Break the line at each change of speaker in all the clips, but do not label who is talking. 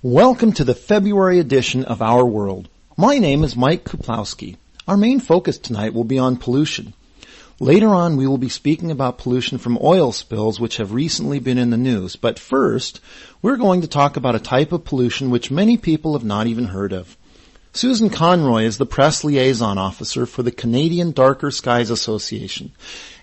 Welcome to the February edition of Our World. My name is Mike Kuplowski. Our main focus tonight will be on pollution. Later on, we will be speaking about pollution from oil spills which have recently been in the news. But first, we're going to talk about a type of pollution which many people have not even heard of. Susan Conroy is the press liaison officer for the Canadian Darker Skies Association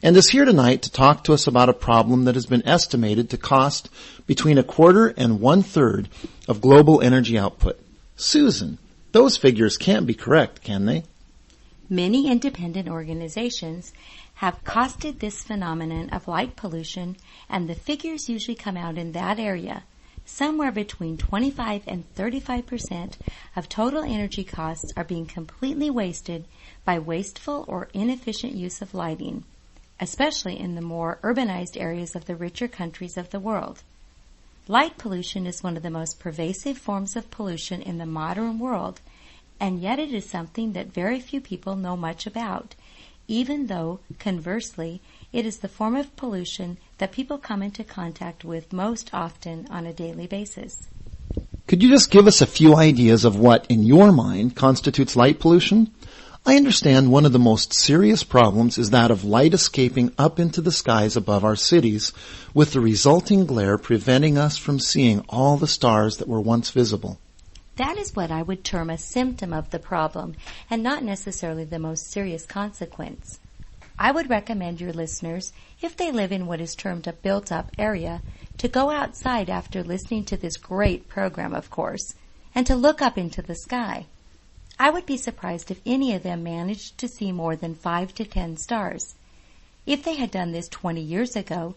and is here tonight to talk to us about a problem that has been estimated to cost between 1/4 and 1/3 of global energy output. Susan, those figures can't be correct, can they?
Many independent organizations have costed this phenomenon of light pollution, and the figures usually come out in that area. Somewhere between 25 and 35% of total energy costs are being completely wasted by wasteful or inefficient use of lighting, especially in the more urbanized areas of the richer countries of the world. Light pollution is one of the most pervasive forms of pollution in the modern world, and yet it is something that very few people know much about, even though, conversely, it is the form of pollution that people come into contact with most often on a daily basis.
Could you just give us a few ideas of what, in your mind, constitutes light pollution? I understand one of the most serious problems is that of light escaping up into the skies above our cities, with the resulting glare preventing us from seeing all the stars that were once visible.
That is what I would term a symptom of the problem, and not necessarily the most serious consequence. I would recommend your listeners, if they live in what is termed a built-up area, to go outside after listening to this great program, of course, and to look up into the sky. I would be surprised if any of them managed to see more than 5 to 10 stars. If they had done this 20 years ago,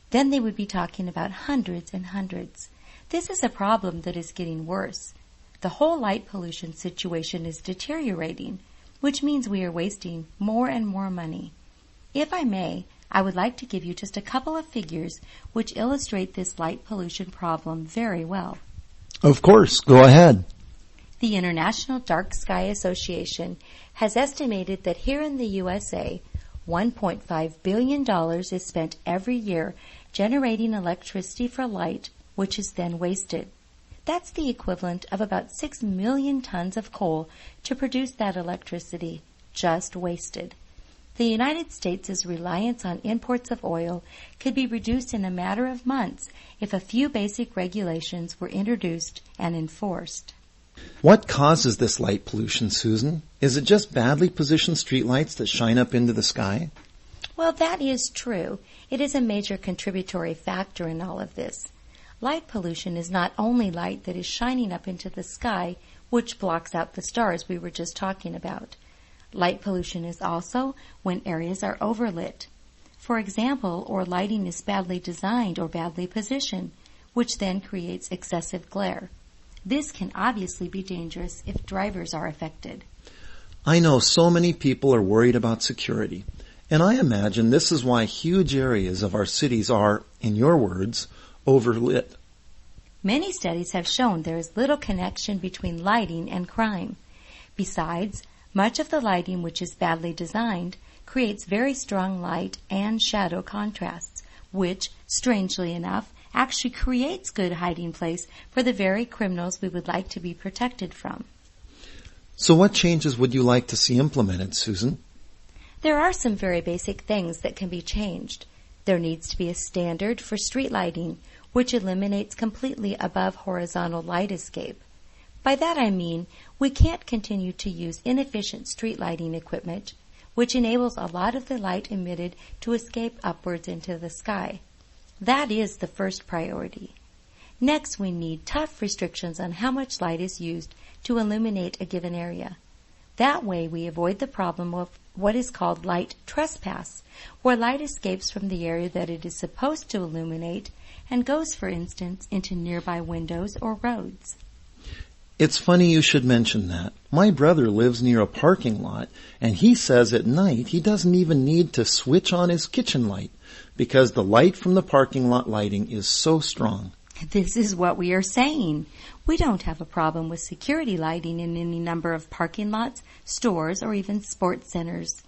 then they would be talking about hundreds and hundreds. This is a problem that is getting worse. The whole light pollution situation is deteriorating, which means we are wasting more and more money. If I may, I would like to give you just a couple of figures which illustrate this light pollution problem very well.
Of course, go ahead.
The International Dark Sky Association has estimated that here in the USA, $1.5 billion is spent every year generating electricity for light, which is then wasted. That's the equivalent of about 6 million tons of coal to produce that electricity, just wasted. The United States' reliance on imports of oil could be reduced in a matter of months if a few basic regulations were introduced and enforced.
What causes this light pollution, Susan? Is it just badly positioned streetlights that shine up into the sky?
Well, that is true. It is a major contributory factor in all of this. Light pollution is not only light that is shining up into the sky, which blocks out the stars we were just talking about. Light pollution is also when areas are overlit. For example, or lighting is badly designed or badly positioned, which then creates excessive glare. This can obviously be dangerous if drivers are affected.
I know so many people are worried about security, and I imagine this is why huge areas of our cities are, in your words, overlit.
Many studies have shown there is little connection between lighting and crime. Besides, much of the lighting which is badly designed creates very strong light and shadow contrasts, which, strangely enough, actually creates good hiding place for the very criminals we would like to be protected from.
So what changes would you like to see implemented, Susan?
There are some very basic things that can be changed. There needs to be a standard for street lighting, which eliminates completely above horizontal light escape. By that I mean we can't continue to use inefficient street lighting equipment, which enables a lot of the light emitted to escape upwards into the sky. That is the first priority. Next, we need tough restrictions on how much light is used to illuminate a given area. That way we avoid the problem of what is called light trespass, where light escapes from the area that it is supposed to illuminate and goes, for instance, into nearby windows or roads.
It's funny you should mention that. My brother lives near a parking lot, and he says at night he doesn't even need to switch on his kitchen light because the light from the parking lot lighting is so strong.
This is what we are saying. We don't have a problem with security lighting in any number of parking lots, stores, or even sports centers.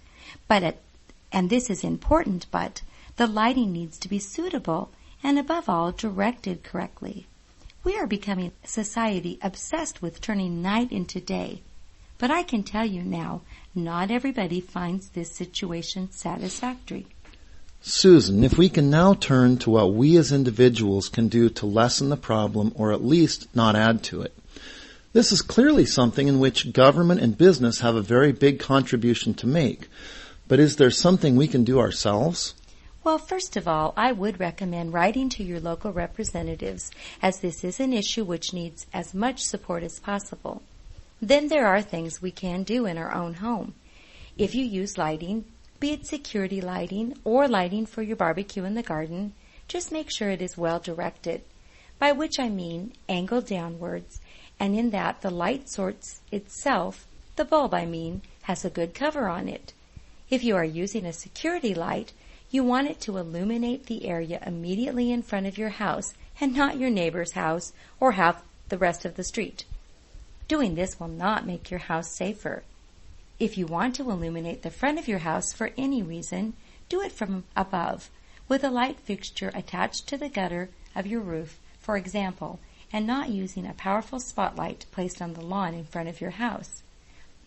And this is important, but the lighting needs to be suitable and, above all, directed correctly. We are becoming a society obsessed with turning night into day. But I can tell you now, not everybody finds this situation satisfactory.
Susan, if we can now turn to what we as individuals can do to lessen the problem or at least not add to it. This is clearly something in which government and business have a very big contribution to make. But is there something we can do ourselves?
Well, first of all, I would recommend writing to your local representatives, as this is an issue which needs as much support as possible. Then there are things we can do in our own home. If you use lighting, be it security lighting or lighting for your barbecue in the garden, just make sure it is well directed, by which I mean angled downwards, and in that the light source itself, the bulb I mean, has a good cover on it. If you are using a security light, you want it to illuminate the area immediately in front of your house and not your neighbor's house or half the rest of the street. Doing this will not make your house safer. If you want to illuminate the front of your house for any reason, do it from above, with a light fixture attached to the gutter of your roof, for example, and not using a powerful spotlight placed on the lawn in front of your house.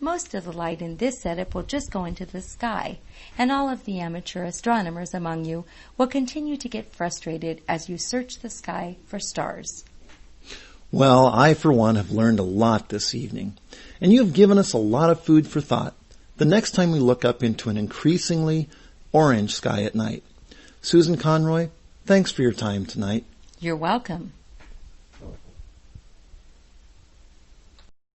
Most of the light in this setup will just go into the sky, and all of the amateur astronomers among you will continue to get frustrated as you search the sky for stars.
Well, I for one have learned a lot this evening, and you have given us a lot of food for thought the next time we look up into an increasingly orange sky at night. Susan Conroy, thanks for your time tonight.
You're welcome.